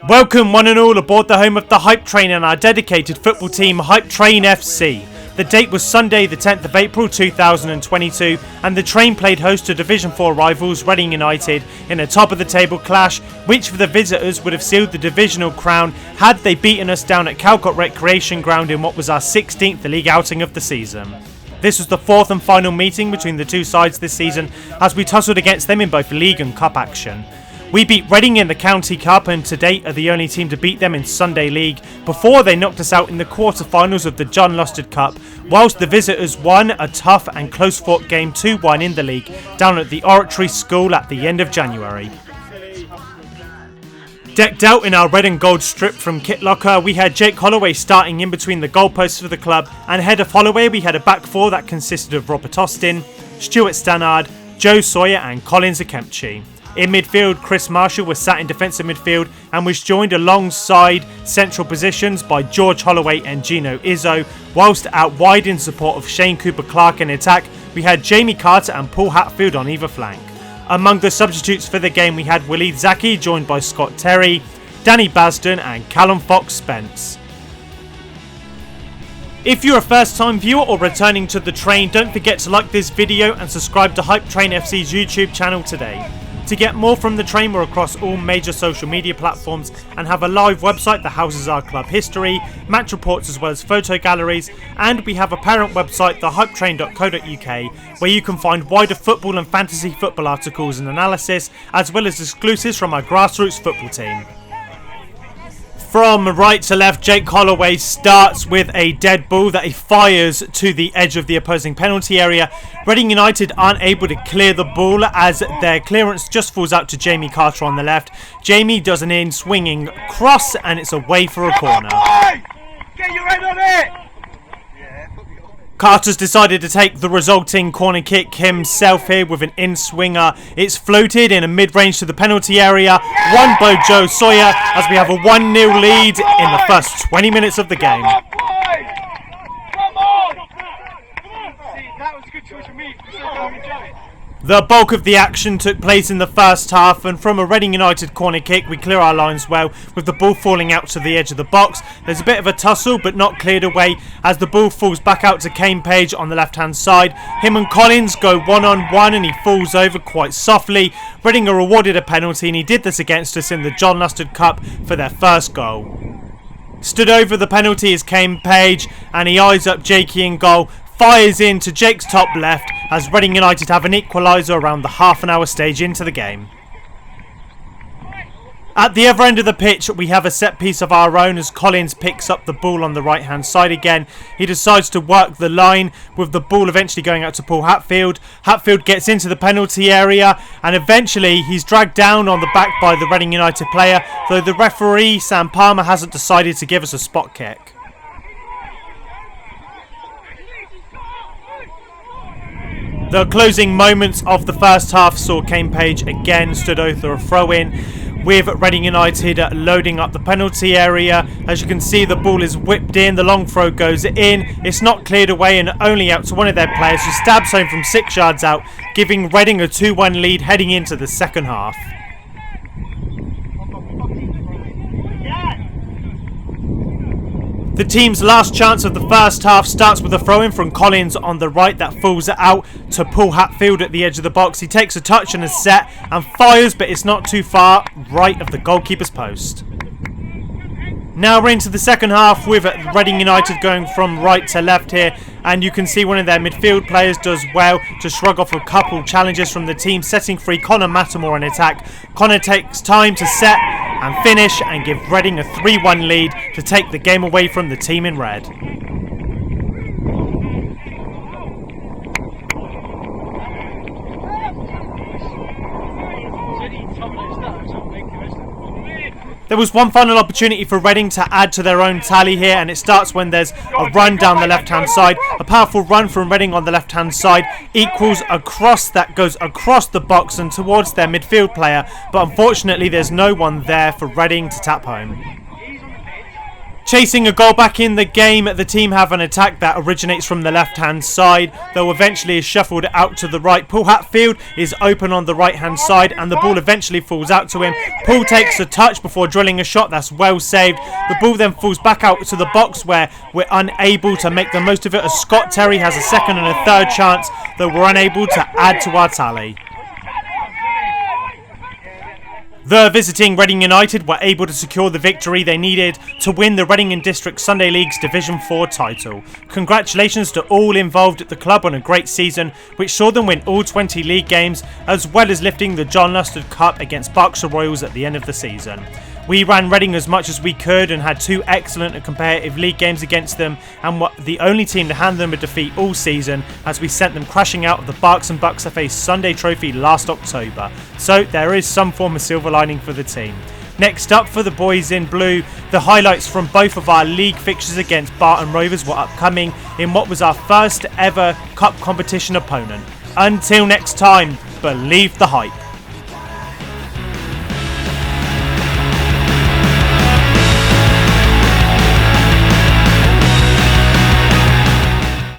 Welcome one and all aboard the home of the Hype Train and our dedicated football team, Hype Train FC. The date was Sunday the 10th of April 2022 and the train played host to Division 4 rivals Reading United in a top of the table clash which for the visitors would have sealed the divisional crown had they beaten us down at Calcot Recreation Ground in what was our 16th league outing of the season. This was the fourth and final meeting between the two sides this season as we tussled against them in both league and cup action. We beat Reading in the County Cup and to date are the only team to beat them in Sunday League before they knocked us out in the quarter-finals of the John Lustard Cup, whilst the visitors won a tough and close-fought game 2-1 in the league down at the Oratory School at the end of January. Decked out in our red and gold strip from Kitlocker, we had Jake Holloway starting in between the goalposts for the club, and ahead of Holloway we had a back four that consisted of Robert Austin, Stuart Stannard, Joe Sawyer and Collins Akemchi. In midfield, Chris Marshall was sat in defensive midfield and was joined alongside central positions by George Holloway and Gino Izzo, whilst out wide in support of Shane Cooper-Clark in attack, we had Jamie Carter and Paul Hatfield on either flank. Among the substitutes for the game we had Waleed Zaki joined by Scott Terry, Danny Basden and Callum Fox-Spence. If you're a first time viewer or returning to the train, don't forget to like this video and subscribe to Hype Train FC's YouTube channel today. To get more from the train, we're across all major social media platforms and have a live website that houses our club history, match reports as well as photo galleries, and we have a parent website, thehypetrain.co.uk, where you can find wider football and fantasy football articles and analysis, as well as exclusives from our grassroots football team. From right to left, Jake Holloway starts with a dead ball that he fires to the edge of the opposing penalty area. Reading United aren't able to clear the ball as their clearance just falls out to Jamie Carter on the left. Jamie does an in-swinging cross and it's away for a corner. Get your head on it! Carter's decided to take the resulting corner kick himself here with an in-swinger. It's floated in a mid-range to the penalty area, won by Joe Sawyer as we have a 1-0 lead in the first 20 minutes of the game. Come on! See, that was a good choice for me. The bulk of the action took place in the first half, and from a Reading United corner kick we clear our lines well with the ball falling out to the edge of the box. There's a bit of a tussle but not cleared away as the ball falls back out to Kane Page on the left hand side. Him and Collins go one-on-one and he falls over quite softly. Reading are awarded a penalty and he did this against us in the John Lustard Cup for their first goal. Stood over the penalty is Kane Page and he eyes up Jakey in goal. Fires into Jake's top left as Reading United have an equaliser around the half an hour stage into the game. At the other end of the pitch we have a set piece of our own as Collins picks up the ball on the right hand side again. He decides to work the line with the ball eventually going out to Paul Hatfield. Hatfield gets into the penalty area and eventually he's dragged down on the back by the Reading United player, though the referee Sam Palmer hasn't decided to give us a spot kick. The closing moments of the first half saw Kane Page again stood over a throw-in with Reading United loading up the penalty area. As you can see, the ball is whipped in, the long throw goes in, it's not cleared away and only out to one of their players who stabs home from 6 yards out, giving Reading a 2-1 lead heading into the second half. The team's last chance of the first half starts with a throw-in from Collins on the right that falls out to Paul Hatfield at the edge of the box. He takes a touch and a set and fires, but it's not too far right of the goalkeeper's post. Now we're into the second half with Reading United going from right to left here, and you can see one of their midfield players does well to shrug off a couple challenges from the team, setting free Connor Mattamore in attack. Connor takes time to set and finish and give Reading a 3-1 lead to take the game away from the team in red. There was one final opportunity for Reading to add to their own tally here, and it starts when there's a run down the left hand side. A powerful run from Reading on the left hand side equals a cross that goes across the box and towards their midfield player, but unfortunately there's no one there for Reading to tap home. Chasing a goal back in the game, the team have an attack that originates from the left-hand side, though eventually is shuffled out to the right. Paul Hatfield is open on the right-hand side, and the ball eventually falls out to him. Paul takes a touch before drilling a shot that's well saved. The ball then falls back out to the box where we're unable to make the most of it, as Scott Terry has a second and a third chance, though we're unable to add to our tally. The visiting Reading United were able to secure the victory they needed to win the Reading and District Sunday League's Division 4 title. Congratulations to all involved at the club on a great season, which saw them win all 20 league games, as well as lifting the John Lustard Cup against Berkshire Royals at the end of the season. We ran Reading as much as we could and had two excellent and competitive league games against them, and were the only team to hand them a defeat all season, as we sent them crashing out of the Berks and Bucks FA Sunday Trophy last October. So there is some form of silver lining for the team. Next up for the boys in blue, the highlights from both of our league fixtures against Barton Rovers were upcoming in what was our first ever cup competition opponent. Until next time, believe the hype.